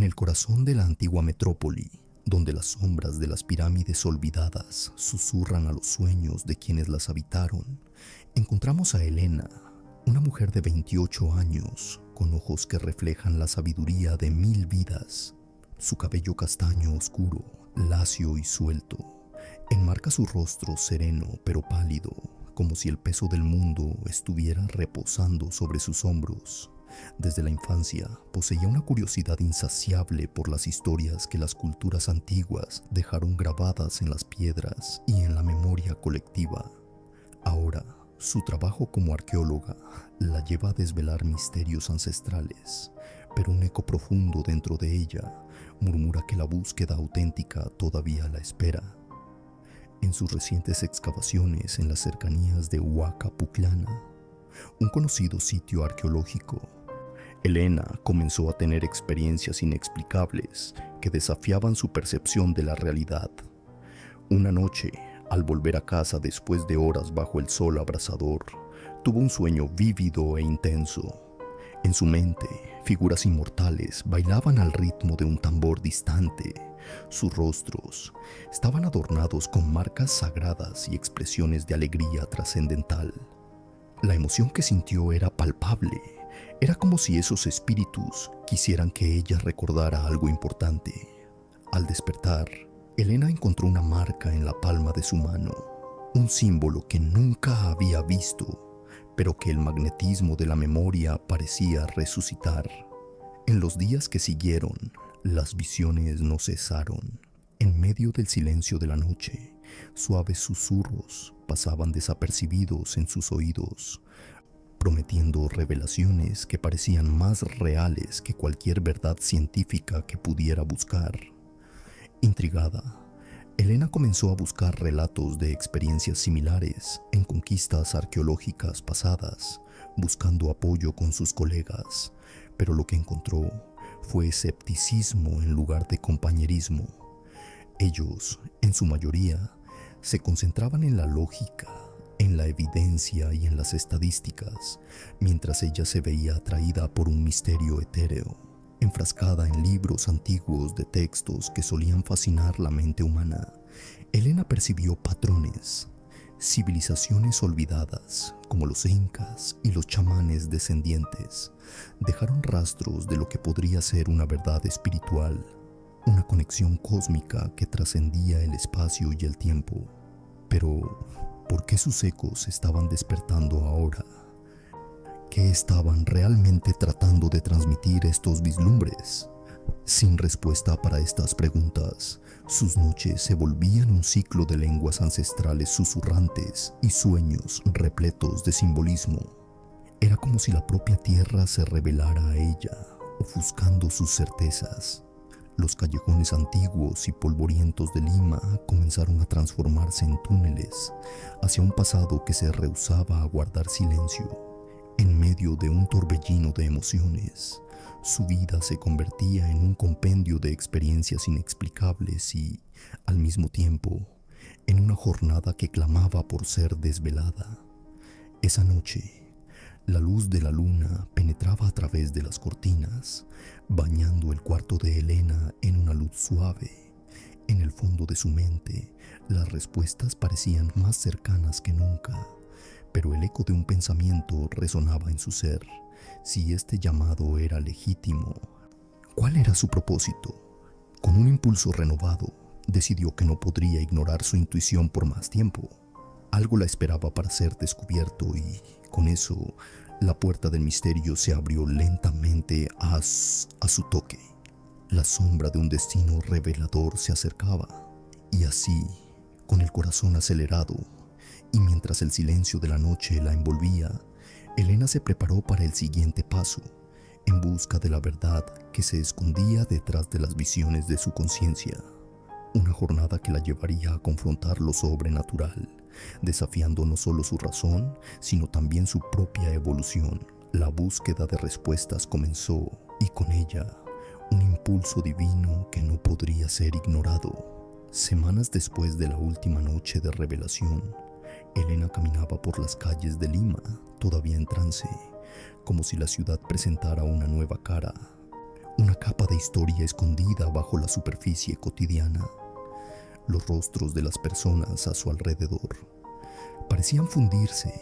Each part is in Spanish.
el corazón de la antigua metrópoli, donde las sombras de las pirámides olvidadas susurran a los sueños de quienes las habitaron, encontramos a Elena, una mujer de 28 años, con ojos que reflejan la sabiduría de 1000 vidas. Su cabello castaño oscuro, lacio y suelto, enmarca su rostro sereno pero pálido, como si el peso del mundo estuviera reposando sobre sus hombros. Desde la infancia poseía una curiosidad insaciable por las historias que las culturas antiguas dejaron grabadas en las piedras y en la memoria colectiva. Ahora, su trabajo como arqueóloga la lleva a desvelar misterios ancestrales, pero un eco profundo dentro de ella murmura que la búsqueda auténtica todavía la espera. En sus recientes excavaciones en las cercanías de Huaca Pucllana, un conocido sitio arqueológico, Elena comenzó a tener experiencias inexplicables que desafiaban su percepción de la realidad. Una noche, al volver a casa después de horas bajo el sol abrasador, tuvo un sueño vívido e intenso. En su mente, figuras inmortales bailaban al ritmo de un tambor distante. Sus rostros estaban adornados con marcas sagradas y expresiones de alegría trascendental. La emoción que sintió era palpable. Era como si esos espíritus quisieran que ella recordara algo importante. Al despertar, Elena encontró una marca en la palma de su mano, un símbolo que nunca había visto, pero que el magnetismo de la memoria parecía resucitar. En los días que siguieron, las visiones no cesaron. En medio del silencio de la noche, suaves susurros pasaban desapercibidos en sus oídos, prometiendo revelaciones que parecían más reales que cualquier verdad científica que pudiera buscar. Intrigada, Elena comenzó a buscar relatos de experiencias similares en conquistas arqueológicas pasadas, buscando apoyo con sus colegas, pero lo que encontró fue escepticismo en lugar de compañerismo. Ellos, en su mayoría, se concentraban en la lógica, en la evidencia y en las estadísticas, mientras ella se veía atraída por un misterio etéreo, enfrascada en libros antiguos de textos que solían fascinar la mente humana. Elena percibió patrones, civilizaciones olvidadas, como los incas y los chamanes descendientes, dejaron rastros de lo que podría ser una verdad espiritual, una conexión cósmica que trascendía el espacio y el tiempo. Pero, ¿por qué sus ecos estaban despertando ahora? ¿Qué estaban realmente tratando de transmitir estos vislumbres? Sin respuesta para estas preguntas, sus noches se volvían un ciclo de lenguas ancestrales susurrantes y sueños repletos de simbolismo. Era como si la propia tierra se revelara a ella, ofuscando sus certezas. Los callejones antiguos y polvorientos de Lima comenzaron a transformarse en túneles hacia un pasado que se rehusaba a guardar silencio. En medio de un torbellino de emociones, su vida se convertía en un compendio de experiencias inexplicables y, al mismo tiempo, en una jornada que clamaba por ser desvelada. Esa noche, la luz de la luna penetraba a través de las cortinas, bañando el cuarto de Elena en una luz suave. En el fondo de su mente, las respuestas parecían más cercanas que nunca, pero el eco de un pensamiento resonaba en su ser. Si este llamado era legítimo, ¿cuál era su propósito? Con un impulso renovado, decidió que no podría ignorar su intuición por más tiempo. Algo la esperaba para ser descubierto y, con eso, la puerta del misterio se abrió lentamente a su toque. La sombra de un destino revelador se acercaba, y así, con el corazón acelerado, y mientras el silencio de la noche la envolvía, Elena se preparó para el siguiente paso, en busca de la verdad que se escondía detrás de las visiones de su conciencia. Una jornada que la llevaría a confrontar lo sobrenatural, desafiando no solo su razón, sino también su propia evolución. La búsqueda de respuestas comenzó, y con ella, un impulso divino que no podría ser ignorado. Semanas después de la última noche de revelación, Elena caminaba por las calles de Lima, todavía en trance, como si la ciudad presentara una nueva cara. una capa de historia escondida bajo la superficie cotidiana. Los rostros de las personas a su alrededor parecían fundirse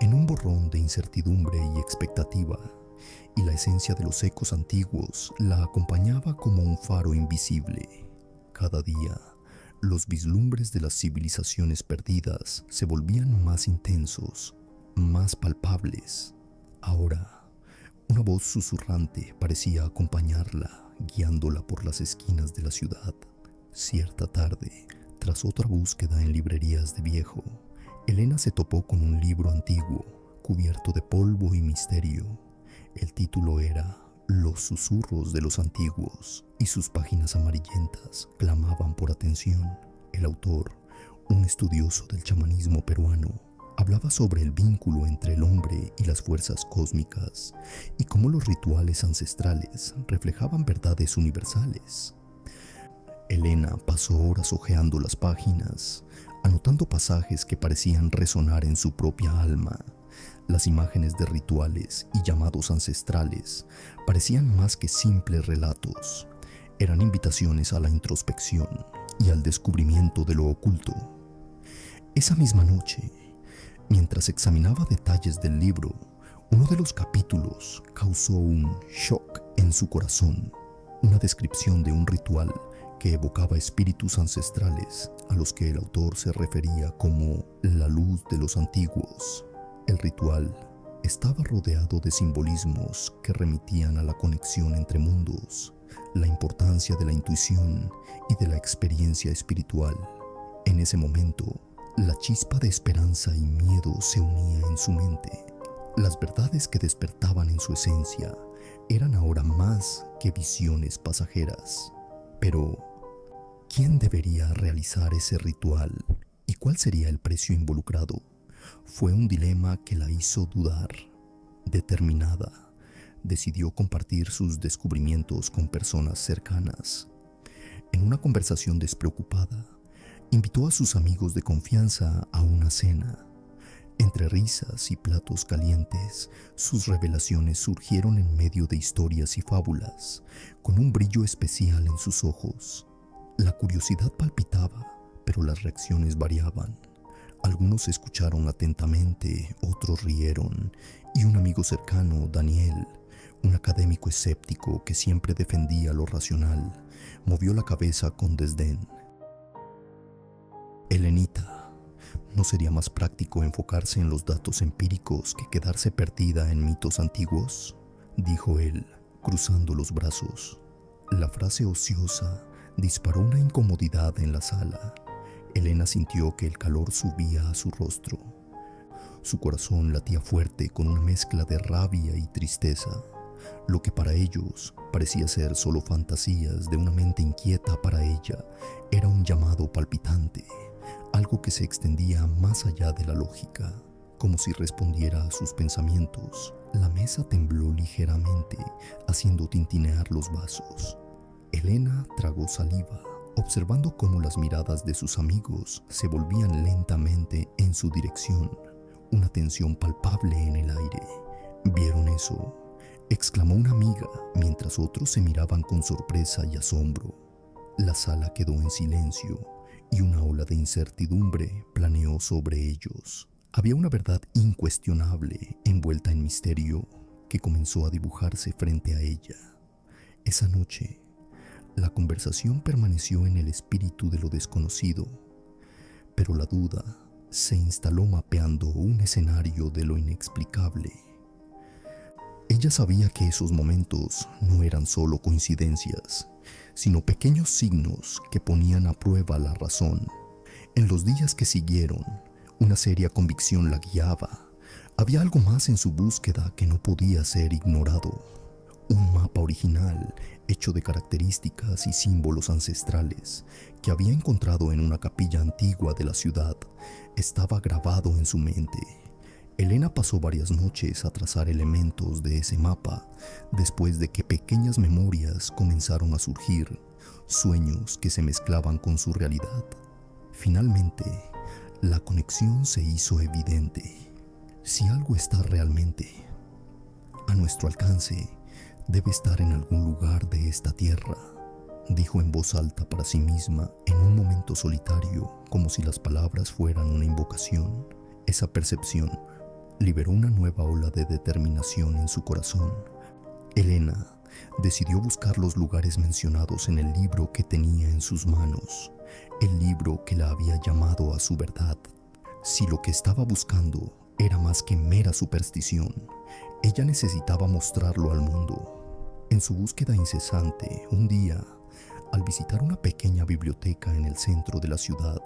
en un borrón de incertidumbre y expectativa, y la esencia de los ecos antiguos la acompañaba como un faro invisible. Cada día, los vislumbres de las civilizaciones perdidas se volvían más intensos, más palpables. Ahora, una voz susurrante parecía acompañarla, guiándola por las esquinas de la ciudad. Cierta tarde, tras otra búsqueda en librerías de viejo, Elena se topó con un libro antiguo, cubierto de polvo y misterio. El título era Los susurros de los antiguos, y sus páginas amarillentas clamaban por atención. El autor, un estudioso del chamanismo peruano, hablaba sobre el vínculo entre el hombre y las fuerzas cósmicas y cómo los rituales ancestrales reflejaban verdades universales. Elena pasó horas hojeando las páginas, anotando pasajes que parecían resonar en su propia alma. Las imágenes de rituales y llamados ancestrales parecían más que simples relatos. Eran invitaciones a la introspección y al descubrimiento de lo oculto. Esa misma noche, mientras examinaba detalles del libro, uno de los capítulos causó un shock en su corazón. Una descripción de un ritual que evocaba espíritus ancestrales a los que el autor se refería como la luz de los antiguos. El ritual estaba rodeado de simbolismos que remitían a la conexión entre mundos, la importancia de la intuición y de la experiencia espiritual. En ese momento, la chispa de esperanza y miedo se unía en su mente. Las verdades que despertaban en su esencia eran ahora más que visiones pasajeras. Pero, ¿quién debería realizar ese ritual y cuál sería el precio involucrado? Fue un dilema que la hizo dudar. Determinada, decidió compartir sus descubrimientos con personas cercanas. En una conversación despreocupada, invitó a sus amigos de confianza a una cena. Entre risas y platos calientes, sus revelaciones surgieron en medio de historias y fábulas, con un brillo especial en sus ojos. La curiosidad palpitaba, pero las reacciones variaban. Algunos escucharon atentamente, otros rieron, y un amigo cercano, Daniel, un académico escéptico que siempre defendía lo racional, movió la cabeza con desdén. Elenita, ¿no sería más práctico enfocarse en los datos empíricos que quedarse perdida en mitos antiguos?, dijo él, cruzando los brazos. La frase ociosa disparó una incomodidad en la sala. Elena sintió que el calor subía a su rostro. Su corazón latía fuerte con una mezcla de rabia y tristeza. Lo que para ellos parecía ser solo fantasías de una mente inquieta, para ella era un llamado palpitante, algo que se extendía más allá de la lógica. Como si respondiera a sus pensamientos, la mesa tembló ligeramente, haciendo tintinear los vasos. Elena tragó saliva, observando cómo las miradas de sus amigos se volvían lentamente en su dirección, una tensión palpable en el aire. ¿Vieron eso?, exclamó una amiga, mientras otros se miraban con sorpresa y asombro. La sala quedó en silencio y una ola de incertidumbre planeó sobre ellos. Había una verdad incuestionable, envuelta en misterio, que comenzó a dibujarse frente a ella. Esa noche, la conversación permaneció en el espíritu de lo desconocido, pero la duda se instaló mapeando un escenario de lo inexplicable. Ella sabía que esos momentos no eran solo coincidencias, sino pequeños signos que ponían a prueba la razón. En los días que siguieron, una seria convicción la guiaba. Había algo más en su búsqueda que no podía ser ignorado. Un mapa original, hecho de características y símbolos ancestrales, que había encontrado en una capilla antigua de la ciudad, estaba grabado en su mente. Elena pasó varias noches a trazar elementos de ese mapa, después de que pequeñas memorias comenzaron a surgir, sueños que se mezclaban con su realidad. Finalmente, la conexión se hizo evidente. Si algo está realmente a nuestro alcance, Debe estar en algún lugar de esta tierra, dijo en voz alta para sí misma en un momento solitario, como si las palabras fueran una invocación. Esa percepción liberó una nueva ola de determinación en su corazón. Elena decidió buscar los lugares mencionados en el libro que tenía en sus manos, el libro que la había llamado a su verdad. Si lo que estaba buscando era más que mera superstición, ella necesitaba mostrarlo al mundo. En su búsqueda incesante, un día, al visitar una pequeña biblioteca en el centro de la ciudad,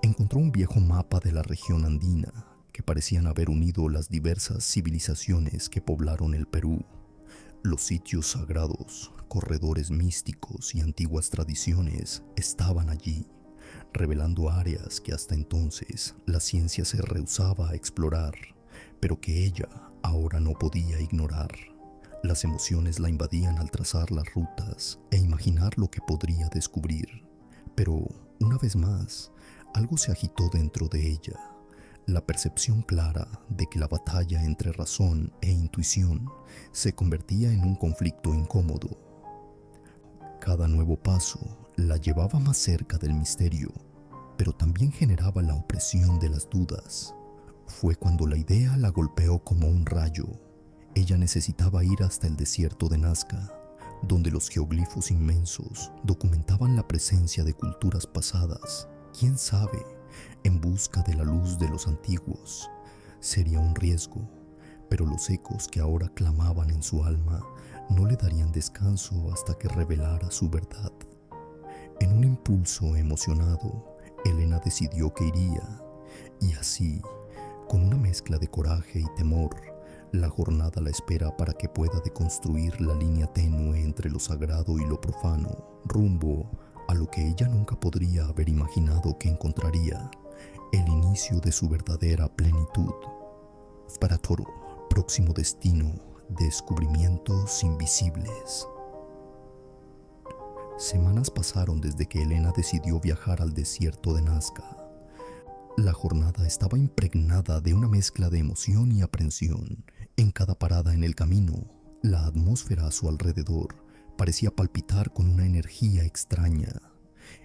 encontró un viejo mapa de la región andina que parecían haber unido las diversas civilizaciones que poblaron el Perú. Los sitios sagrados, corredores místicos y antiguas tradiciones estaban allí, revelando áreas que hasta entonces la ciencia se rehusaba a explorar, pero que ella ahora no podía ignorar. Las emociones la invadían al trazar las rutas e imaginar lo que podría descubrir. Pero, una vez más, algo se agitó dentro de ella. La percepción clara de que la batalla entre razón e intuición se convertía en un conflicto incómodo. Cada nuevo paso la llevaba más cerca del misterio, pero también generaba la opresión de las dudas. Fue cuando la idea la golpeó como un rayo. Ella necesitaba ir hasta el desierto de Nazca, donde los geoglifos inmensos documentaban la presencia de culturas pasadas. ¿Quién sabe? En busca de la luz de los antiguos. Sería un riesgo, pero los ecos que ahora clamaban en su alma no le darían descanso hasta que revelara su verdad. En un impulso emocionado, Elena decidió que iría, y así, con una mezcla de coraje y temor, la jornada la espera para que pueda deconstruir la línea tenue entre lo sagrado y lo profano, rumbo a lo que ella nunca podría haber imaginado que encontraría, el inicio de su verdadera plenitud. Para Toro, próximo destino, descubrimientos invisibles. Semanas pasaron desde que Elena decidió viajar al desierto de Nazca. La jornada estaba impregnada de una mezcla de emoción y aprensión. En cada parada en el camino, la atmósfera a su alrededor parecía palpitar con una energía extraña.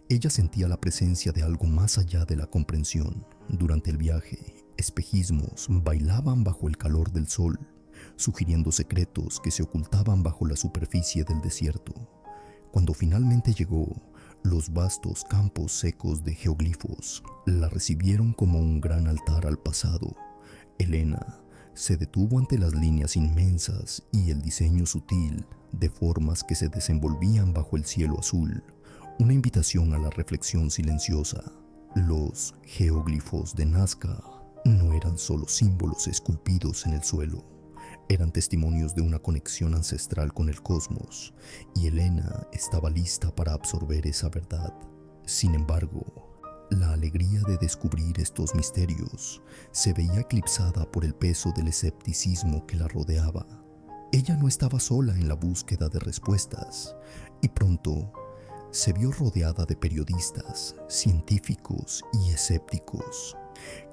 Ella sentía la presencia de algo más allá de la comprensión. Durante el viaje, espejismos bailaban bajo el calor del sol, sugiriendo secretos que se ocultaban bajo la superficie del desierto. Cuando finalmente llegó, los vastos campos secos de geoglifos la recibieron como un gran altar al pasado. Elena se detuvo ante las líneas inmensas y el diseño sutil de formas que se desenvolvían bajo el cielo azul, una invitación a la reflexión silenciosa. Los geoglifos de Nazca no eran solo símbolos esculpidos en el suelo, eran testimonios de una conexión ancestral con el cosmos, y Elena estaba lista para absorber esa verdad. Sin embargo, la alegría de descubrir estos misterios se veía eclipsada por el peso del escepticismo que la rodeaba. Ella no estaba sola en la búsqueda de respuestas, y pronto se vio rodeada de periodistas, científicos y escépticos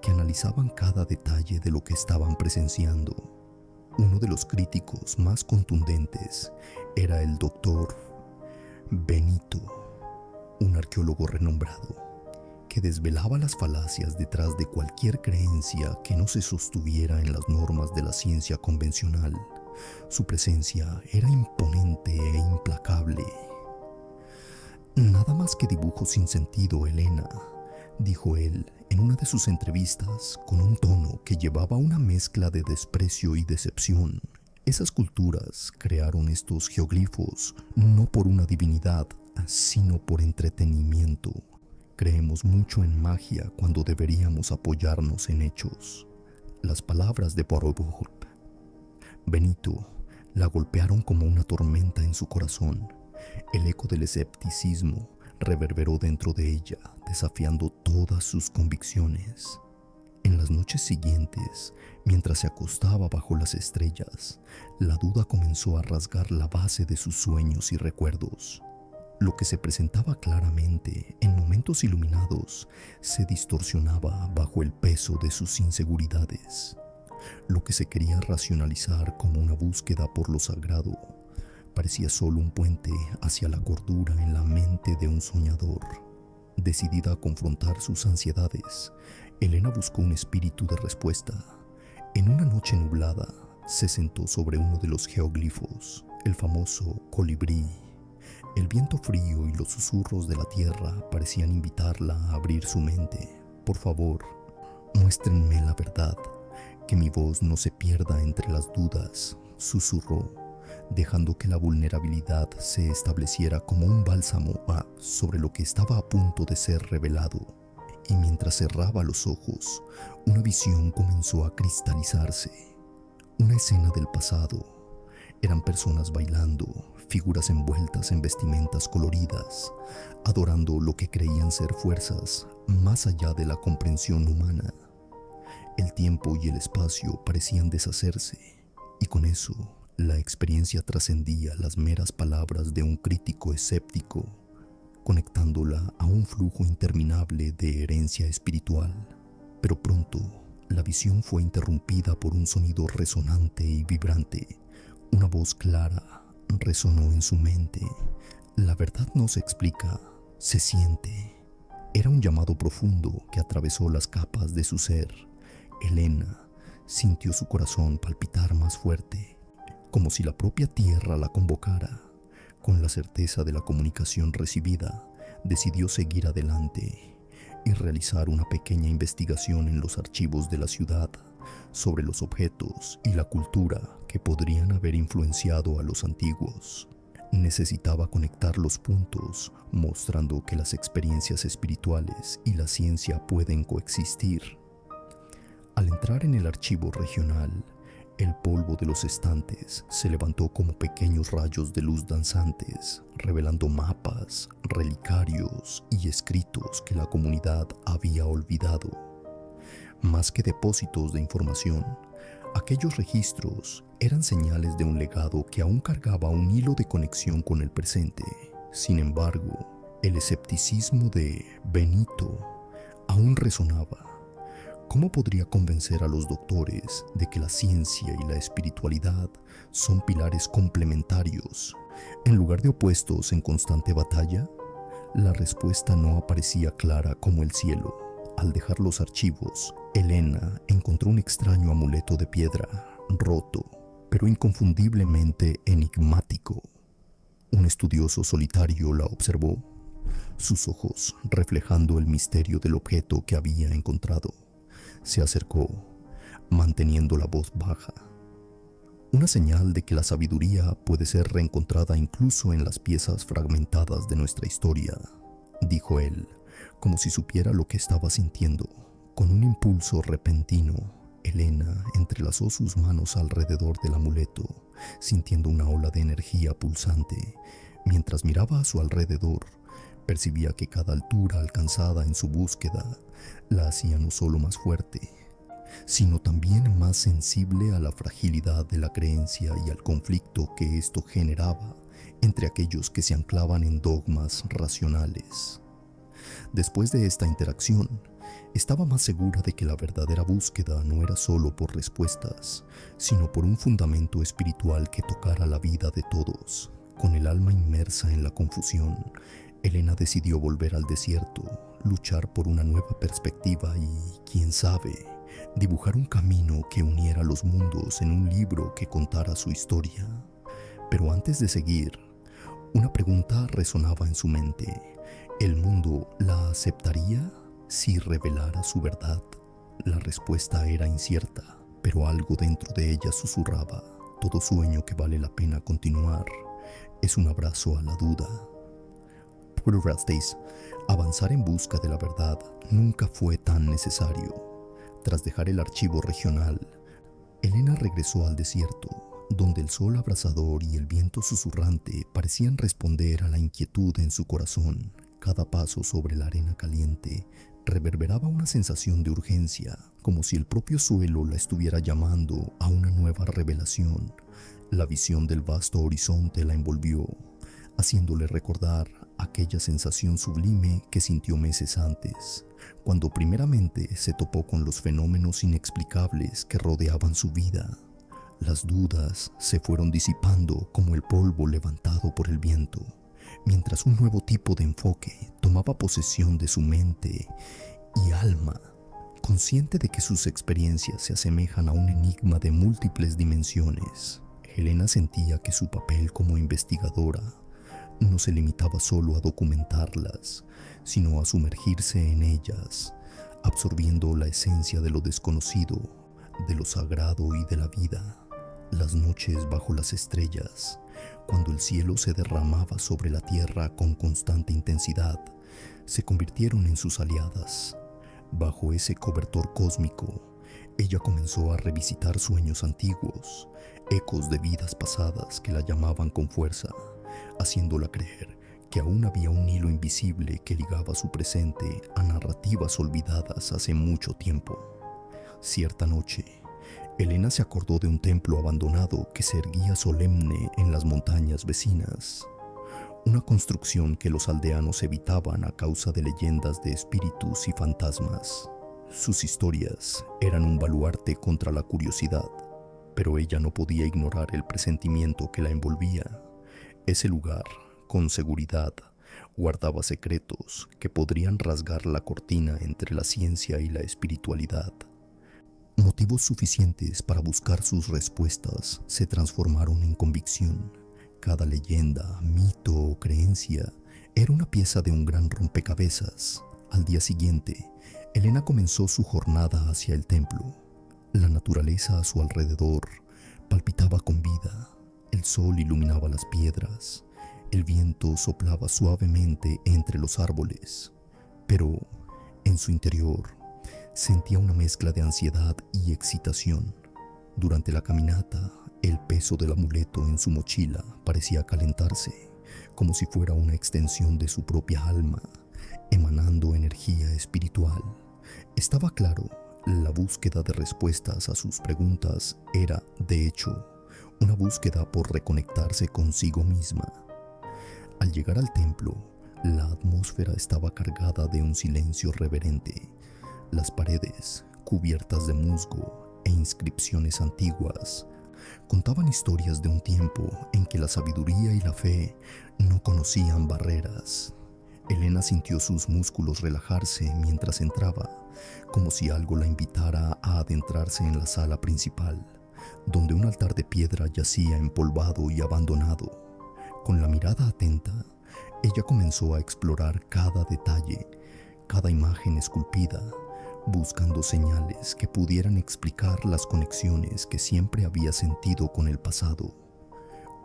que analizaban cada detalle de lo que estaban presenciando. Uno de los críticos más contundentes era el doctor Benito, un arqueólogo renombrado, que desvelaba las falacias detrás de cualquier creencia que no se sostuviera en las normas de la ciencia convencional. Su presencia era imponente e implacable. «Nada más que dibujos sin sentido, Elena», dijo él en una de sus entrevistas con un tono que llevaba una mezcla de desprecio y decepción. Esas culturas crearon estos geoglifos no por una divinidad, sino por entretenimiento. Creemos mucho en magia cuando deberíamos apoyarnos en hechos. Las palabras de Benito la golpearon como una tormenta en su corazón. El eco del escepticismo reverberó dentro de ella, desafiando todas sus convicciones. En las noches siguientes, mientras se acostaba bajo las estrellas, la duda comenzó a rasgar la base de sus sueños y recuerdos. Lo que se presentaba claramente en momentos iluminados se distorsionaba bajo el peso de sus inseguridades. Lo que se quería racionalizar como una búsqueda por lo sagrado parecía solo un puente hacia la cordura en la mente de un soñador. Decidida a confrontar sus ansiedades, Elena buscó un espíritu de respuesta. En una noche nublada, se sentó sobre uno de los geoglifos, el famoso colibrí. El viento frío y los susurros de la tierra parecían invitarla a abrir su mente. Por favor, muéstrenme la verdad, que mi voz no se pierda entre las dudas, susurró, dejando que la vulnerabilidad se estableciera como un bálsamo sobre lo que estaba a punto de ser revelado. Y mientras cerraba los ojos, una visión comenzó a cristalizarse. Una escena del pasado. Eran personas bailando, figuras envueltas en vestimentas coloridas, adorando lo que creían ser fuerzas más allá de la comprensión humana. El tiempo y el espacio parecían deshacerse, y con eso la experiencia trascendía las meras palabras de un crítico escéptico, conectándola a un flujo interminable de herencia espiritual. Pero pronto, la visión fue interrumpida por un sonido resonante y vibrante. Una voz clara resonó en su mente. La verdad no se explica, se siente. Era un llamado profundo que atravesó las capas de su ser. Elena sintió su corazón palpitar más fuerte, como si la propia tierra la convocara. Con la certeza de la comunicación recibida, decidió seguir adelante y realizar una pequeña investigación en los archivos de la ciudad sobre los objetos y la cultura que podrían haber influenciado a los antiguos. Necesitaba conectar los puntos, mostrando que las experiencias espirituales y la ciencia pueden coexistir. Al entrar en el archivo regional, el polvo de los estantes se levantó como pequeños rayos de luz danzantes, revelando mapas, relicarios y escritos que la comunidad había olvidado. Más que depósitos de información, aquellos registros eran señales de un legado que aún cargaba un hilo de conexión con el presente. Sin embargo, el escepticismo de Benito aún resonaba. ¿Cómo podría convencer a los doctores de que la ciencia y la espiritualidad son pilares complementarios, en lugar de opuestos en constante batalla? La respuesta no aparecía clara como el cielo. Al dejar los archivos, Elena encontró un extraño amuleto de piedra, roto, pero inconfundiblemente enigmático. Un estudioso solitario la observó, sus ojos reflejando el misterio del objeto que había encontrado. Se acercó, manteniendo la voz baja. Una señal de que la sabiduría puede ser reencontrada incluso en las piezas fragmentadas de nuestra historia, dijo él, como si supiera lo que estaba sintiendo. Con un impulso repentino, Elena entrelazó sus manos alrededor del amuleto, sintiendo una ola de energía pulsante. Mientras miraba a su alrededor, percibía que cada altura alcanzada en su búsqueda la hacía no solo más fuerte, sino también más sensible a la fragilidad de la creencia y al conflicto que esto generaba entre aquellos que se anclaban en dogmas racionales. Después de esta interacción, estaba más segura de que la verdadera búsqueda no era solo por respuestas, sino por un fundamento espiritual que tocara la vida de todos. Con el alma inmersa en la confusión, Elena decidió volver al desierto, luchar por una nueva perspectiva y, quién sabe, dibujar un camino que uniera los mundos en un libro que contara su historia. Pero antes de seguir, una pregunta resonaba en su mente. ¿El mundo la aceptaría si revelara su verdad? La respuesta era incierta, pero algo dentro de ella susurraba: todo sueño que vale la pena continuar es un abrazo a la duda. Por Rastis, avanzar en busca de la verdad nunca fue tan necesario. Tras dejar el archivo regional, Elena regresó al desierto, donde el sol abrasador y el viento susurrante parecían responder a la inquietud en su corazón. Cada paso sobre la arena caliente reverberaba una sensación de urgencia, como si el propio suelo la estuviera llamando a una nueva revelación. La visión del vasto horizonte la envolvió, haciéndole recordar aquella sensación sublime que sintió meses antes, cuando primeramente se topó con los fenómenos inexplicables que rodeaban su vida. Las dudas se fueron disipando como el polvo levantado por el viento, mientras un nuevo tipo de enfoque tomaba posesión de su mente y alma. Consciente de que sus experiencias se asemejan a un enigma de múltiples dimensiones, Helena sentía que su papel como investigadora no se limitaba solo a documentarlas, sino a sumergirse en ellas, absorbiendo la esencia de lo desconocido, de lo sagrado y de la vida. Las noches bajo las estrellas, cuando el cielo se derramaba sobre la tierra con constante intensidad, se convirtieron en sus aliadas. Bajo ese cobertor cósmico, ella comenzó a revisitar sueños antiguos, ecos de vidas pasadas que la llamaban con fuerza, haciéndola creer que aún había un hilo invisible que ligaba su presente a narrativas olvidadas hace mucho tiempo. Cierta noche, Helena se acordó de un templo abandonado que se erguía solemne en las montañas vecinas, una construcción que los aldeanos evitaban a causa de leyendas de espíritus y fantasmas. Sus historias eran un baluarte contra la curiosidad, pero ella no podía ignorar el presentimiento que la envolvía. Ese lugar, con seguridad, guardaba secretos que podrían rasgar la cortina entre la ciencia y la espiritualidad. Motivos suficientes para buscar sus respuestas se transformaron en convicción. Cada leyenda, mito o creencia era una pieza de un gran rompecabezas. Al día siguiente, Helena comenzó su jornada hacia el templo. La naturaleza a su alrededor palpitaba con vida. El sol iluminaba las piedras. El viento soplaba suavemente entre los árboles. Pero, en su interior, sentía una mezcla de ansiedad y excitación. Durante la caminata, el peso del amuleto en su mochila parecía calentarse, como si fuera una extensión de su propia alma, emanando energía espiritual. Estaba claro, la búsqueda de respuestas a sus preguntas era, de hecho, una búsqueda por reconectarse consigo misma. Al llegar al templo, la atmósfera estaba cargada de un silencio reverente. Las paredes, cubiertas de musgo e inscripciones antiguas, contaban historias de un tiempo en que la sabiduría y la fe no conocían barreras. Helena sintió sus músculos relajarse mientras entraba, como si algo la invitara a adentrarse en la sala principal, donde un altar de piedra yacía empolvado y abandonado. Con la mirada atenta, ella comenzó a explorar cada detalle, cada imagen esculpida, buscando señales que pudieran explicar las conexiones que siempre había sentido con el pasado.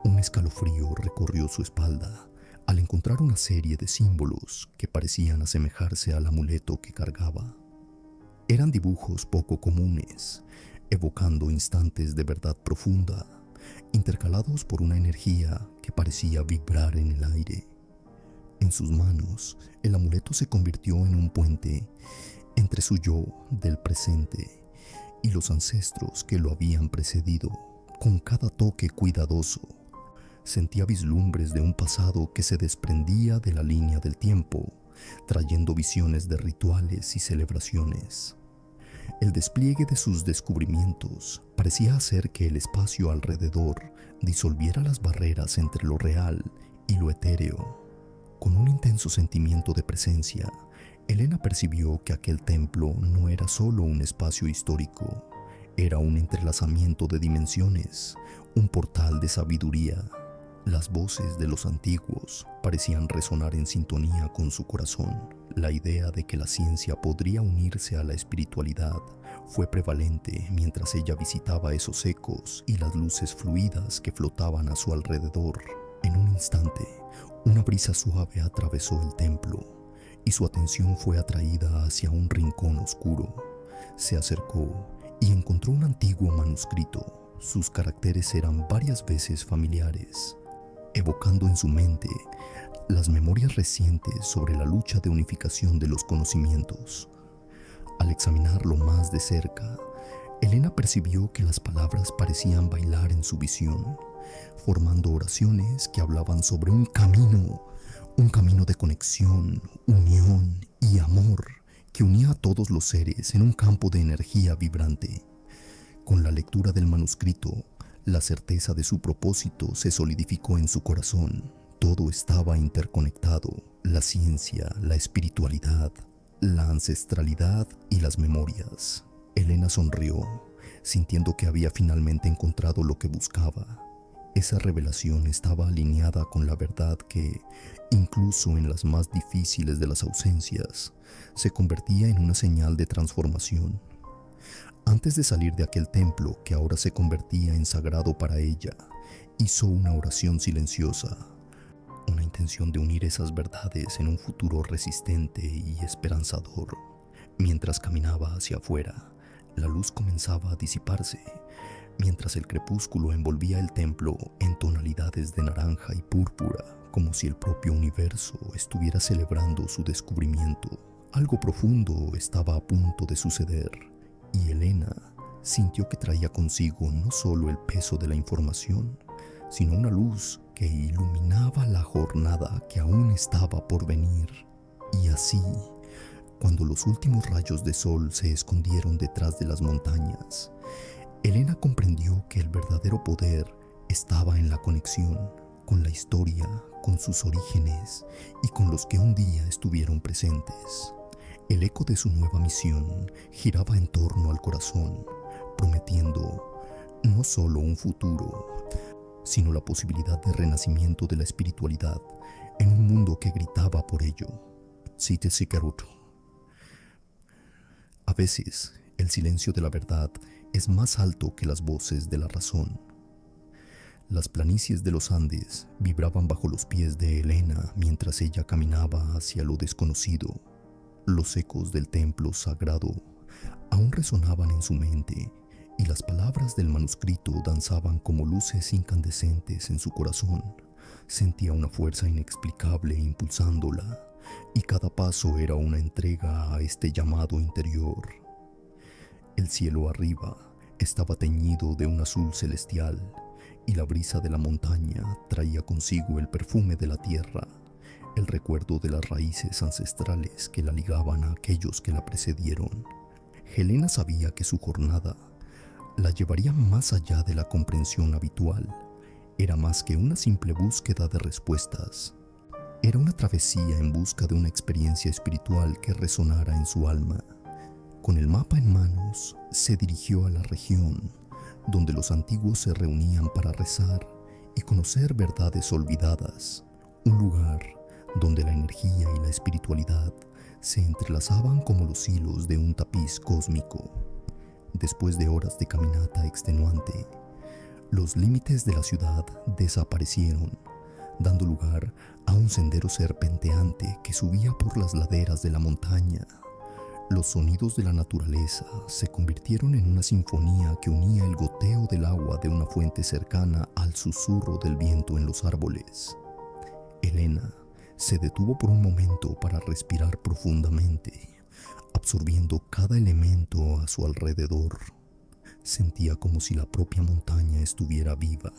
Un escalofrío recorrió su espalda al encontrar una serie de símbolos que parecían asemejarse al amuleto que cargaba. Eran dibujos poco comunes, evocando instantes de verdad profunda, intercalados por una energía que parecía vibrar en el aire. En sus manos, el amuleto se convirtió en un puente entre su yo del presente y los ancestros que lo habían precedido. Con cada toque cuidadoso, sentía vislumbres de un pasado que se desprendía de la línea del tiempo, trayendo visiones de rituales y celebraciones. El despliegue de sus descubrimientos parecía hacer que el espacio alrededor disolviera las barreras entre lo real y lo etéreo. Con un intenso sentimiento de presencia, Helena percibió que aquel templo no era solo un espacio histórico, era un entrelazamiento de dimensiones, un portal de sabiduría. Las voces de los antiguos parecían resonar en sintonía con su corazón. La idea de que la ciencia podría unirse a la espiritualidad fue prevalente mientras ella visitaba esos ecos y las luces fluidas que flotaban a su alrededor. En un instante, una brisa suave atravesó el templo y su atención fue atraída hacia un rincón oscuro. Se acercó y encontró un antiguo manuscrito. Sus caracteres eran varias veces familiares, evocando en su mente las memorias recientes sobre la lucha de unificación de los conocimientos. Al examinarlo más de cerca, Helena percibió que las palabras parecían bailar en su visión, formando oraciones que hablaban sobre un camino de conexión, unión y amor que unía a todos los seres en un campo de energía vibrante. Con la lectura del manuscrito, La certeza de su propósito se solidificó en su corazón. Todo estaba interconectado: la ciencia, la espiritualidad, la ancestralidad y las memorias. Elena sonrió, sintiendo que había finalmente encontrado lo que buscaba. Esa revelación estaba alineada con la verdad que, incluso en las más difíciles de las ausencias, se convertía en una señal de transformación. Antes de salir de aquel templo que ahora se convertía en sagrado para ella, hizo una oración silenciosa, una intención de unir esas verdades en un futuro resistente y esperanzador. Mientras caminaba hacia afuera, la luz comenzaba a disiparse, mientras el crepúsculo envolvía el templo en tonalidades de naranja y púrpura, como si el propio universo estuviera celebrando su descubrimiento. Algo profundo estaba a punto de suceder, y Elena sintió que traía consigo no solo el peso de la información, sino una luz que iluminaba la jornada que aún estaba por venir. Y así, cuando los últimos rayos de sol se escondieron detrás de las montañas, Elena comprendió que el verdadero poder estaba en la conexión con la historia, con sus orígenes y con los que un día estuvieron presentes. El eco de su nueva misión giraba en torno al corazón, prometiendo no solo un futuro, sino la posibilidad de renacimiento de la espiritualidad en un mundo que gritaba por ello. Cite Sikaruto. A veces, el silencio de la verdad es más alto que las voces de la razón. Las planicies de los Andes vibraban bajo los pies de Elena mientras ella caminaba hacia lo desconocido. Los ecos del templo sagrado aún resonaban en su mente, y las palabras del manuscrito danzaban como luces incandescentes en su corazón. Sentía una fuerza inexplicable impulsándola, y cada paso era una entrega a este llamado interior. El cielo arriba estaba teñido de un azul celestial, y la brisa de la montaña traía consigo el perfume de la tierra, el recuerdo de las raíces ancestrales que la ligaban a aquellos que la precedieron. Helena sabía que su jornada la llevaría más allá de la comprensión habitual. Era más que una simple búsqueda de respuestas. Era una travesía en busca de una experiencia espiritual que resonara en su alma. Con el mapa en manos, se dirigió a la región donde los antiguos se reunían para rezar y conocer verdades olvidadas. Un lugar donde la energía y la espiritualidad se entrelazaban como los hilos de un tapiz cósmico. Después de horas de caminata extenuante, los límites de la ciudad desaparecieron, dando lugar a un sendero serpenteante que subía por las laderas de la montaña. Los sonidos de la naturaleza se convirtieron en una sinfonía que unía el goteo del agua de una fuente cercana al susurro del viento en los árboles. Elena se detuvo por un momento para respirar profundamente, absorbiendo cada elemento a su alrededor. Sentía como si la propia montaña estuviera viva,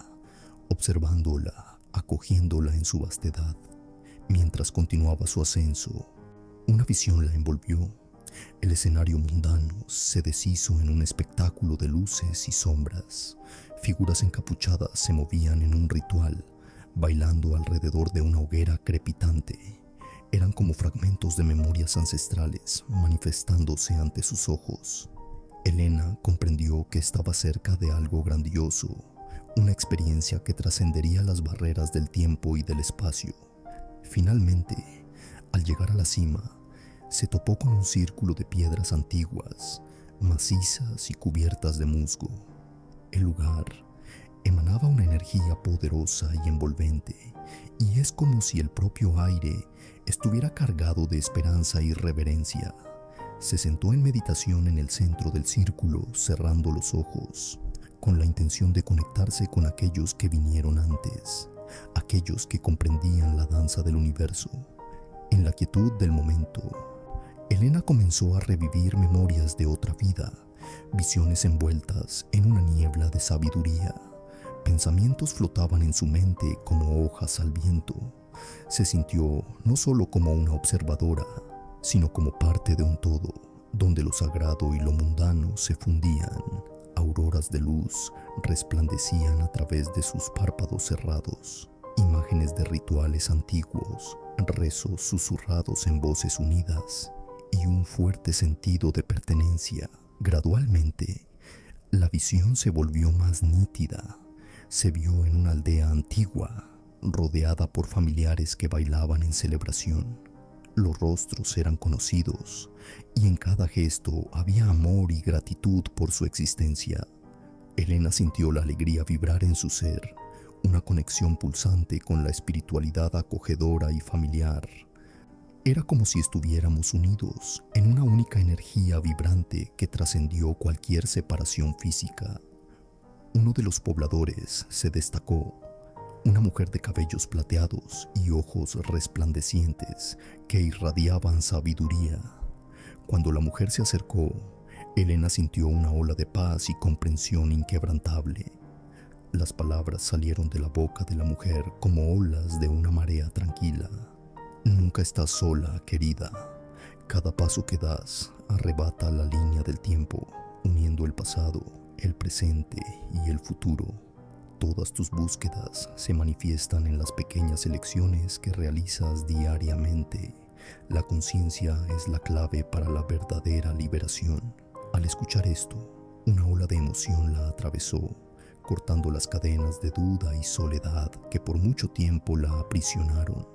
observándola, acogiéndola en su vastedad. Mientras continuaba su ascenso, una visión la envolvió. El escenario mundano se deshizo en un espectáculo de luces y sombras. Figuras encapuchadas se movían en un ritual, bailando alrededor de una hoguera crepitante. Eran como fragmentos de memorias ancestrales manifestándose ante sus ojos. Elena comprendió que estaba cerca de algo grandioso, una experiencia que trascendería las barreras del tiempo y del espacio. Finalmente, al llegar a la cima, se topó con un círculo de piedras antiguas, macizas y cubiertas de musgo. El lugar emanaba una energía poderosa y envolvente, y es como si el propio aire estuviera cargado de esperanza y reverencia. Se sentó en meditación en el centro del círculo, cerrando los ojos, con la intención de conectarse con aquellos que vinieron antes, aquellos que comprendían la danza del universo. En la quietud del momento, Elena comenzó a revivir memorias de otra vida, visiones envueltas en una niebla de sabiduría. Pensamientos flotaban en su mente como hojas al viento. Se sintió no solo como una observadora, sino como parte de un todo, donde lo sagrado y lo mundano se fundían. Auroras de luz resplandecían a través de sus párpados cerrados, imágenes de rituales antiguos, rezos susurrados en voces unidas y un fuerte sentido de pertenencia. Gradualmente, la visión se volvió más nítida. Se vio en una aldea antigua, rodeada por familiares que bailaban en celebración. Los rostros eran conocidos y en cada gesto había amor y gratitud por su existencia. Elena sintió la alegría vibrar en su ser, una conexión pulsante con la espiritualidad acogedora y familiar. Era como si estuviéramos unidos en una única energía vibrante que trascendió cualquier separación física. Uno de los pobladores se destacó, una mujer de cabellos plateados y ojos resplandecientes que irradiaban sabiduría. Cuando la mujer se acercó, Elena sintió una ola de paz y comprensión inquebrantable. Las palabras salieron de la boca de la mujer como olas de una marea tranquila. Nunca estás sola, querida. Cada paso que das arrebata la línea del tiempo, uniendo el pasado, el presente y el futuro. Todas tus búsquedas se manifiestan en las pequeñas elecciones que realizas diariamente. La conciencia es la clave para la verdadera liberación. Al escuchar esto, una ola de emoción la atravesó, cortando las cadenas de duda y soledad que por mucho tiempo la aprisionaron.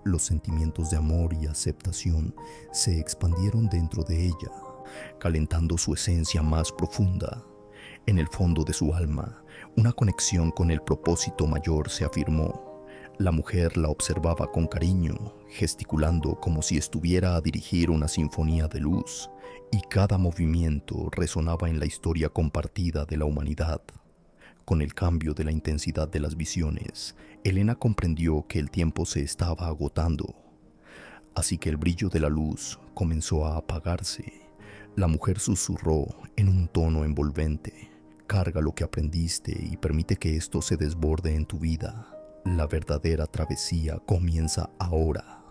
Los sentimientos de amor y aceptación se expandieron dentro de ella, calentando su esencia más profunda. En el fondo de su alma, una conexión con el propósito mayor se afirmó. La mujer la observaba con cariño, gesticulando como si estuviera a dirigir una sinfonía de luz, y cada movimiento resonaba en la historia compartida de la humanidad. Con el cambio de la intensidad de las visiones, Elena comprendió que el tiempo se estaba agotando. Así que el brillo de la luz comenzó a apagarse. La mujer susurró en un tono envolvente: carga lo que aprendiste y permite que esto se desborde en tu vida. La verdadera travesía comienza ahora.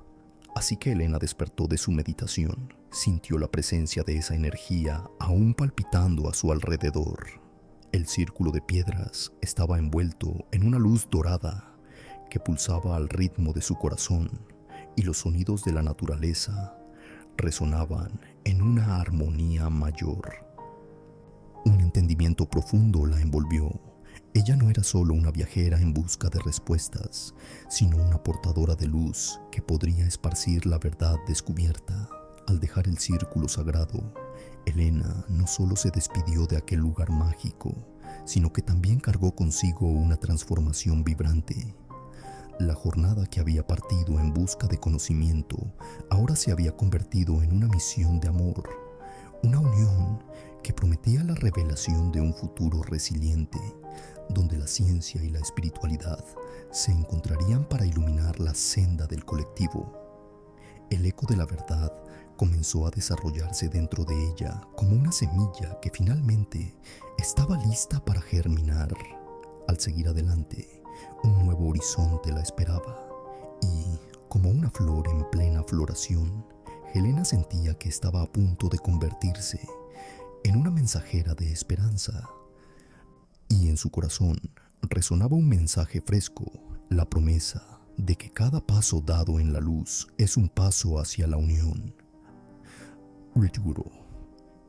Así que Elena despertó de su meditación. Sintió la presencia de esa energía aún palpitando a su alrededor. El círculo de piedras estaba envuelto en una luz dorada que pulsaba al ritmo de su corazón, y los sonidos de la naturaleza resonaban en una armonía mayor. Un entendimiento profundo la envolvió. Ella no era solo una viajera en busca de respuestas, sino una portadora de luz que podría esparcir la verdad descubierta. Al dejar el círculo sagrado, Elena no solo se despidió de aquel lugar mágico, sino que también cargó consigo una transformación vibrante. La jornada que había partido en busca de conocimiento ahora se había convertido en una misión de amor, una unión que prometía la revelación de un futuro resiliente, donde la ciencia y la espiritualidad se encontrarían para iluminar la senda del colectivo. El eco de la verdad comenzó a desarrollarse dentro de ella como una semilla que finalmente estaba lista para germinar. Al seguir adelante, un nuevo horizonte la esperaba, y, como una flor en plena floración, Helena sentía que estaba a punto de convertirse en una mensajera de esperanza. Y en su corazón resonaba un mensaje fresco, la promesa de que cada paso dado en la luz es un paso hacia la unión. Ulturo.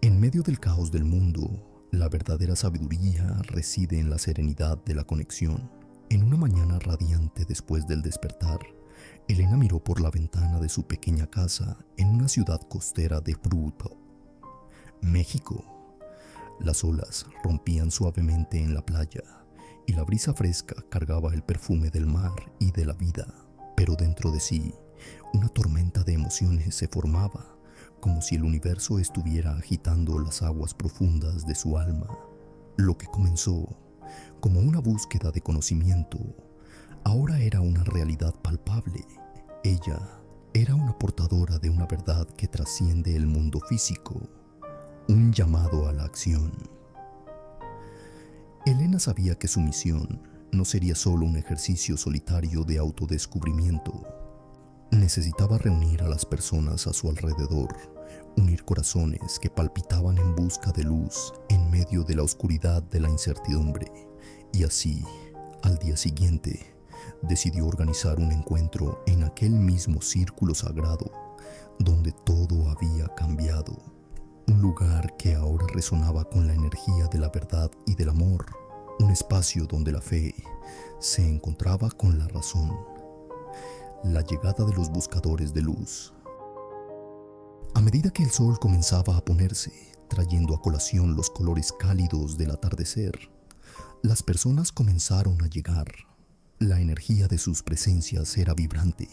En medio del caos del mundo, la verdadera sabiduría reside en la serenidad de la conexión. En una mañana radiante después del despertar, Elena miró por la ventana de su pequeña casa en una ciudad costera de Fruto, México. Las olas rompían suavemente en la playa y la brisa fresca cargaba el perfume del mar y de la vida. Pero dentro de sí, una tormenta de emociones se formaba, como si el universo estuviera agitando las aguas profundas de su alma. Lo que comenzó como una búsqueda de conocimiento, ahora era una realidad palpable. Ella era una portadora de una verdad que trasciende el mundo físico, un llamado a la acción. Elena sabía que su misión no sería solo un ejercicio solitario de autodescubrimiento. Necesitaba reunir a las personas a su alrededor unir corazones que palpitaban en busca de luz en medio de la oscuridad de la incertidumbre. Y así, al día siguiente, decidió organizar un encuentro en aquel mismo círculo sagrado donde todo había cambiado. Un lugar que ahora resonaba con la energía de la verdad y del amor. Un espacio donde la fe se encontraba con la razón. La llegada de los buscadores de luz. A medida que el sol comenzaba a ponerse, trayendo a colación los colores cálidos del atardecer, las personas comenzaron a llegar. La energía de sus presencias era vibrante.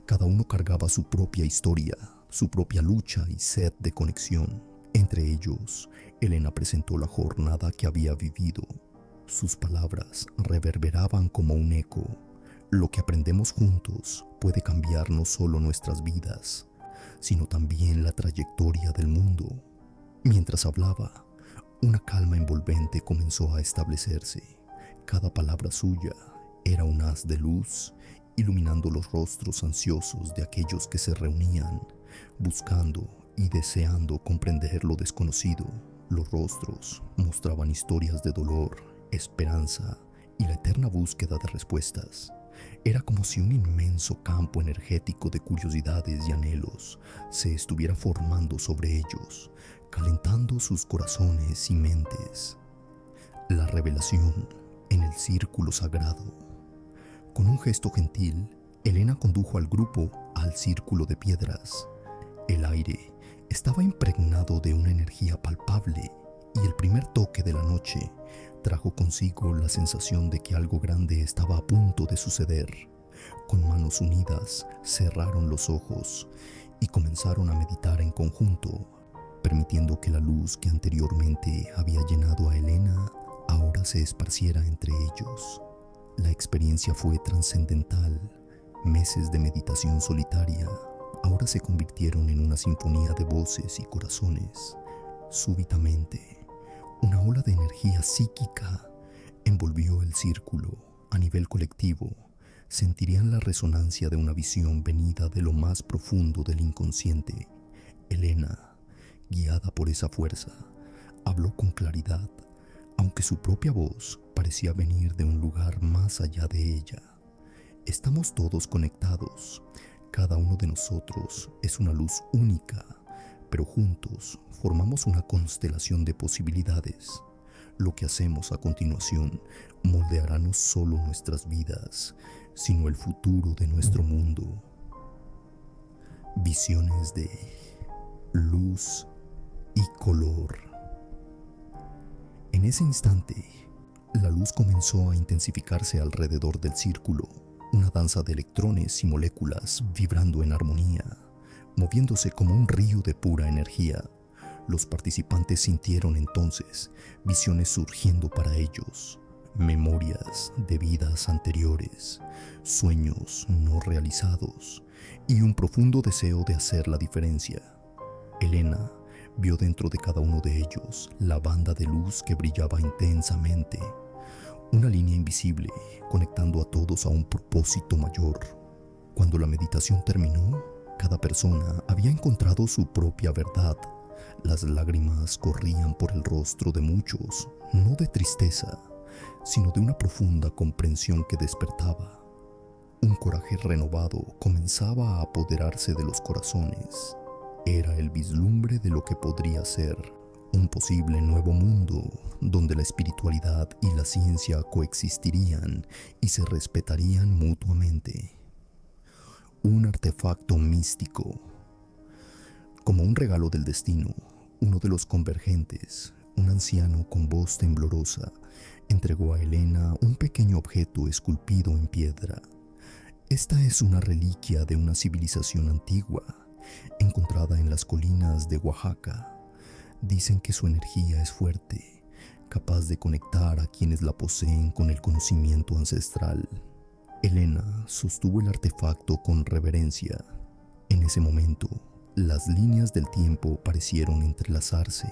Cada uno cargaba su propia historia, su propia lucha y sed de conexión. Entre ellos, Elena presentó la jornada que había vivido. Sus palabras reverberaban como un eco. Lo que aprendemos juntos puede cambiar no solo nuestras vidas, sino también la trayectoria del mundo. Mientras hablaba, una calma envolvente comenzó a establecerse. Cada palabra suya era un haz de luz, iluminando los rostros ansiosos de aquellos que se reunían, buscando y deseando comprender lo desconocido. Los rostros mostraban historias de dolor, esperanza y la eterna búsqueda de respuestas. Era como si un inmenso campo energético de curiosidades y anhelos se estuviera formando sobre ellos, calentando sus corazones y mentes. La revelación en el círculo sagrado. Con un gesto gentil, Elena condujo al grupo al círculo de piedras. El aire estaba impregnado de una energía palpable y el primer toque de la noche trajo consigo la sensación de que algo grande estaba a punto de suceder. Con manos unidas, cerraron los ojos y comenzaron a meditar en conjunto, permitiendo que la luz que anteriormente había llenado a Elena ahora se esparciera entre ellos. La experiencia fue trascendental. Meses de meditación solitaria ahora se convirtieron en una sinfonía de voces y corazones. Súbitamente, una ola de energía psíquica envolvió el círculo. A nivel colectivo, sentirían la resonancia de una visión venida de lo más profundo del inconsciente. Elena, guiada por esa fuerza, habló con claridad, aunque su propia voz parecía venir de un lugar más allá de ella. Estamos todos conectados. Cada uno de nosotros es una luz única, pero juntos formamos una constelación de posibilidades. Lo que hacemos a continuación moldeará no solo nuestras vidas, sino el futuro de nuestro mundo. Visiones de luz y color. En ese instante, la luz comenzó a intensificarse alrededor del círculo, una danza de electrones y moléculas vibrando en armonía, moviéndose como un río de pura energía. Los participantes sintieron entonces visiones surgiendo para ellos, memorias de vidas anteriores, sueños no realizados y un profundo deseo de hacer la diferencia. Elena vio dentro de cada uno de ellos la banda de luz que brillaba intensamente, una línea invisible conectando a todos a un propósito mayor. Cuando la meditación terminó, cada persona había encontrado su propia verdad. Las lágrimas corrían por el rostro de muchos, no de tristeza, sino de una profunda comprensión que despertaba. Un coraje renovado comenzaba a apoderarse de los corazones. Era el vislumbre de lo que podría ser un posible nuevo mundo donde la espiritualidad y la ciencia coexistirían y se respetarían mutuamente. Un artefacto místico. Como un regalo del destino, uno de los convergentes, un anciano con voz temblorosa, entregó a Elena un pequeño objeto esculpido en piedra. Esta es una reliquia de una civilización antigua, encontrada en las colinas de Oaxaca. Dicen que su energía es fuerte, capaz de conectar a quienes la poseen con el conocimiento ancestral. Elena sostuvo el artefacto con reverencia. En ese momento, las líneas del tiempo parecieron entrelazarse,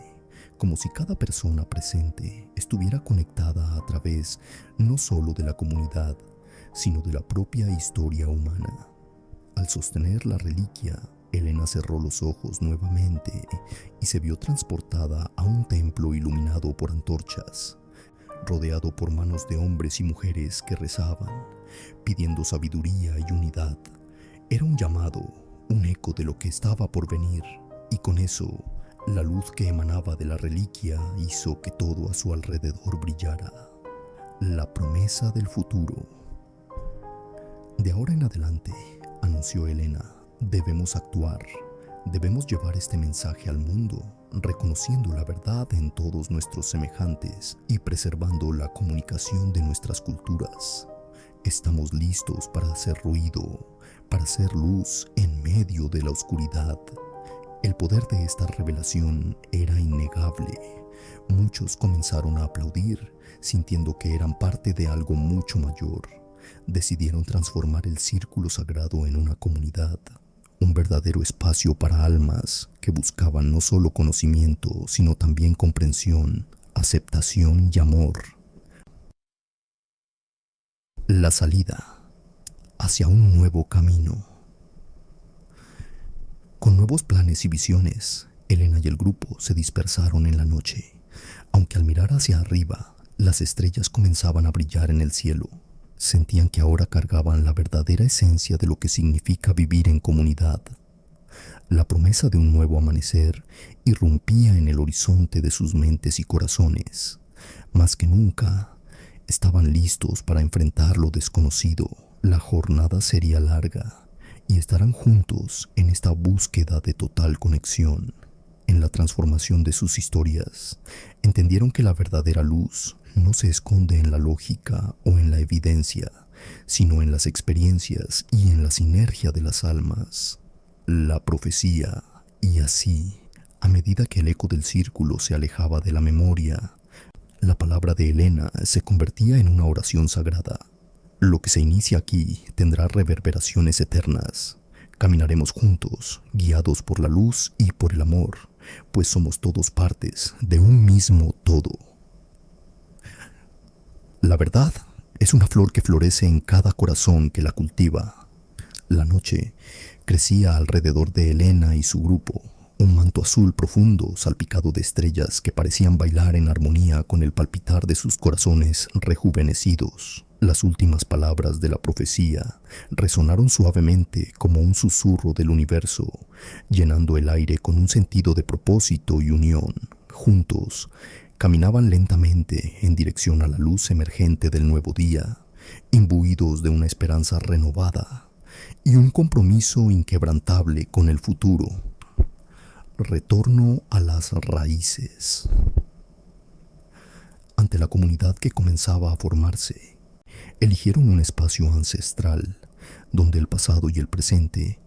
como si cada persona presente estuviera conectada a través no solo de la comunidad, sino de la propia historia humana. Al sostener la reliquia, Elena cerró los ojos nuevamente y se vio transportada a un templo iluminado por antorchas, rodeado por manos de hombres y mujeres que rezaban, pidiendo sabiduría y unidad. Era un llamado, un eco de lo que estaba por venir, y con eso, la luz que emanaba de la reliquia hizo que todo a su alrededor brillara. La promesa del futuro. De ahora en adelante, anunció Elena, debemos actuar. Debemos llevar este mensaje al mundo, reconociendo la verdad en todos nuestros semejantes y preservando la comunicación de nuestras culturas. Estamos listos para hacer ruido, para hacer luz en medio de la oscuridad. El poder de esta revelación era innegable. Muchos comenzaron a aplaudir, sintiendo que eran parte de algo mucho mayor. Decidieron transformar el círculo sagrado en una comunidad, un verdadero espacio para almas que buscaban no solo conocimiento, sino también comprensión, aceptación y amor. La salida hacia un nuevo camino. Con nuevos planes y visiones, Elena y el grupo se dispersaron en la noche, aunque al mirar hacia arriba, las estrellas comenzaban a brillar en el cielo. Sentían que ahora cargaban la verdadera esencia de lo que significa vivir en comunidad. La promesa de un nuevo amanecer irrumpía en el horizonte de sus mentes y corazones. Más que nunca, estaban listos para enfrentar lo desconocido. La jornada sería larga y estarán juntos en esta búsqueda de total conexión. En la transformación de sus historias, entendieron que la verdadera luz no se esconde en la lógica o en la evidencia, sino en las experiencias y en la sinergia de las almas. La profecía, y así, a medida que el eco del círculo se alejaba de la memoria, la palabra de Elena se convertía en una oración sagrada. Lo que se inicia aquí tendrá reverberaciones eternas. Caminaremos juntos, guiados por la luz y por el amor, pues somos todos partes de un mismo todo. La verdad es una flor que florece en cada corazón que la cultiva. La noche crecía alrededor de Elena y su grupo, un manto azul profundo salpicado de estrellas que parecían bailar en armonía con el palpitar de sus corazones rejuvenecidos. Las últimas palabras de la profecía resonaron suavemente como un susurro del universo, llenando el aire con un sentido de propósito y unión. Juntos, caminaban lentamente en dirección a la luz emergente del nuevo día, imbuidos de una esperanza renovada y un compromiso inquebrantable con el futuro. Retorno a las raíces. Ante la comunidad que comenzaba a formarse, eligieron un espacio ancestral donde el pasado y el presente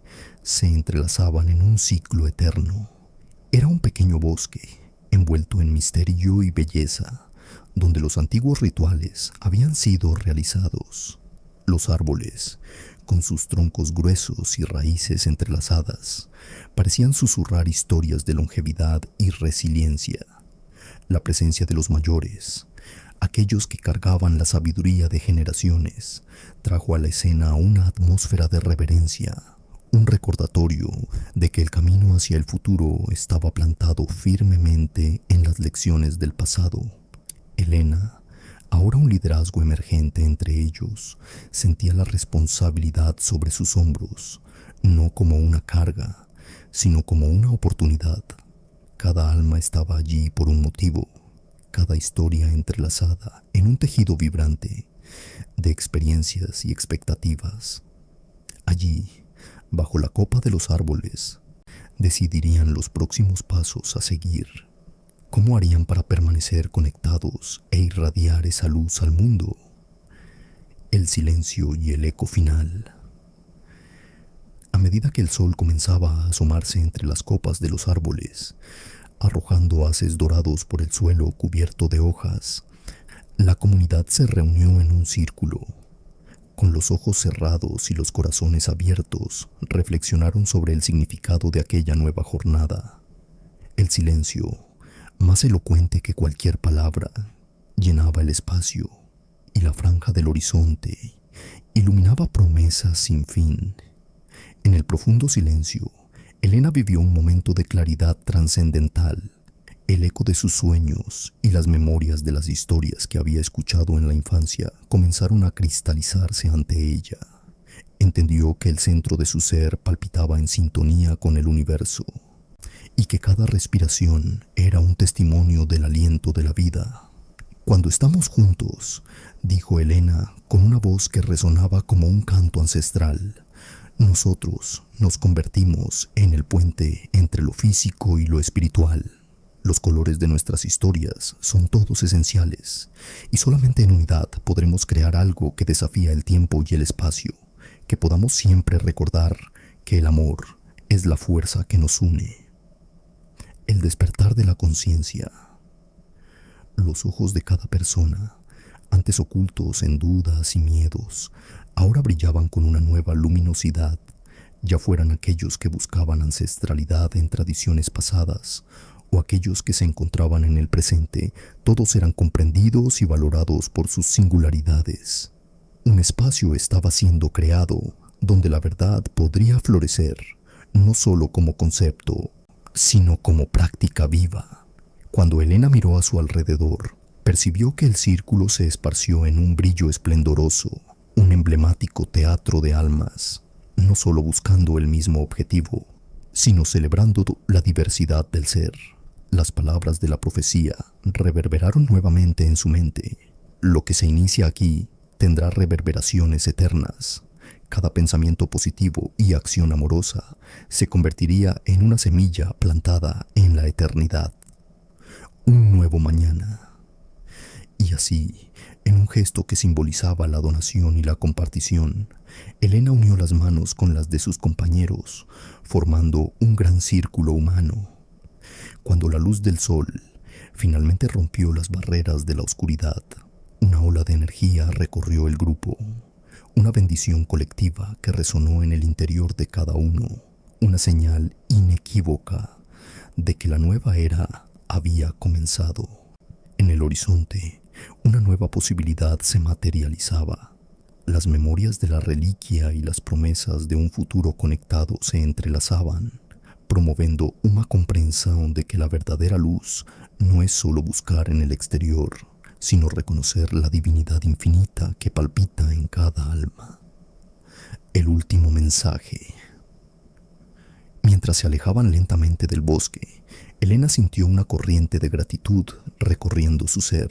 se entrelazaban en un ciclo eterno. Era un pequeño bosque envuelto en misterio y belleza, donde los antiguos rituales habían sido realizados. Los árboles, con sus troncos gruesos y raíces entrelazadas, parecían susurrar historias de longevidad y resiliencia. La presencia de los mayores, aquellos que cargaban la sabiduría de generaciones, trajo a la escena una atmósfera de reverencia, un recordatorio de que el camino hacia el futuro estaba plantado firmemente en las lecciones del pasado. Elena, ahora un liderazgo emergente entre ellos, sentía la responsabilidad sobre sus hombros, no como una carga, sino como una oportunidad. Cada alma estaba allí por un motivo, cada historia entrelazada en un tejido vibrante de experiencias y expectativas. Allí, bajo la copa de los árboles, decidirían los próximos pasos a seguir. ¿Cómo harían para permanecer conectados e irradiar esa luz al mundo? El silencio y el eco final. A medida que el sol comenzaba a asomarse entre las copas de los árboles, arrojando haces dorados por el suelo cubierto de hojas, la comunidad se reunió en un círculo. Con los ojos cerrados y los corazones abiertos, reflexionaron sobre el significado de aquella nueva jornada. El silencio, más elocuente que cualquier palabra, llenaba el espacio, y la franja del horizonte iluminaba promesas sin fin. En el profundo silencio, Elena vivió un momento de claridad trascendental. El eco de sus sueños y las memorias de las historias que había escuchado en la infancia comenzaron a cristalizarse ante ella. Entendió que el centro de su ser palpitaba en sintonía con el universo y que cada respiración era un testimonio del aliento de la vida. Cuando estamos juntos, dijo Elena con una voz que resonaba como un canto ancestral, nosotros nos convertimos en el puente entre lo físico y lo espiritual. Los colores de nuestras historias son todos esenciales y solamente en unidad podremos crear algo que desafía el tiempo y el espacio, que podamos siempre recordar que el amor es la fuerza que nos une. El despertar de la conciencia. Los ojos de cada persona, antes ocultos en dudas y miedos, ahora brillaban con una nueva luminosidad, ya fueran aquellos que buscaban ancestralidad en tradiciones pasadas o aquellos que se encontraban en el presente, todos eran comprendidos y valorados por sus singularidades. Un espacio estaba siendo creado donde la verdad podría florecer, no solo como concepto, sino como práctica viva. Cuando Elena miró a su alrededor, percibió que el círculo se esparció en un brillo esplendoroso, un emblemático teatro de almas, no solo buscando el mismo objetivo, sino celebrando la diversidad del ser. Las palabras de la profecía reverberaron nuevamente en su mente. Lo que se inicia aquí tendrá reverberaciones eternas. Cada pensamiento positivo y acción amorosa se convertiría en una semilla plantada en la eternidad. Un nuevo mañana. Y así, en un gesto que simbolizaba la donación y la compartición, Elena unió las manos con las de sus compañeros, formando un gran círculo humano. Cuando la luz del sol finalmente rompió las barreras de la oscuridad, una ola de energía recorrió el grupo, una bendición colectiva que resonó en el interior de cada uno, una señal inequívoca de que la nueva era había comenzado. En el horizonte, una nueva posibilidad se materializaba. Las memorias de la reliquia y las promesas de un futuro conectado se entrelazaban, promoviendo una comprensión de que la verdadera luz no es solo buscar en el exterior, sino reconocer la divinidad infinita que palpita en cada alma. El último mensaje. Mientras se alejaban lentamente del bosque, Elena sintió una corriente de gratitud recorriendo su ser.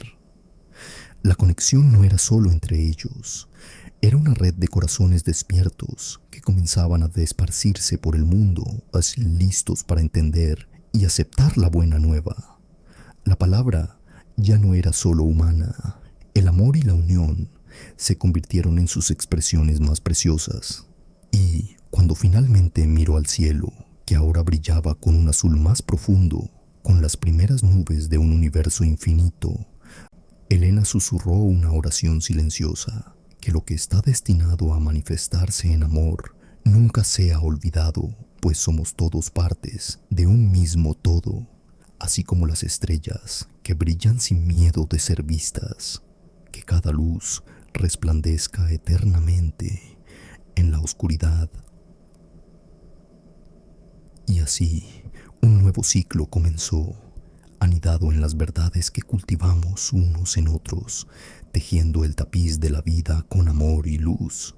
La conexión no era solo entre ellos, era una red de corazones despiertos que comenzaban a esparcirse por el mundo, así listos para entender y aceptar la buena nueva. La palabra ya no era solo humana, el amor y la unión se convirtieron en sus expresiones más preciosas. Y cuando finalmente miró al cielo, que ahora brillaba con un azul más profundo, con las primeras nubes de un universo infinito, Elena susurró una oración silenciosa, que lo que está destinado a manifestarse en amor nunca sea olvidado, pues somos todos partes de un mismo todo, así como las estrellas que brillan sin miedo de ser vistas, que cada luz resplandezca eternamente en la oscuridad. Y así, un nuevo ciclo comenzó, anidado en las verdades que cultivamos unos en otros, tejiendo el tapiz de la vida con amor y luz.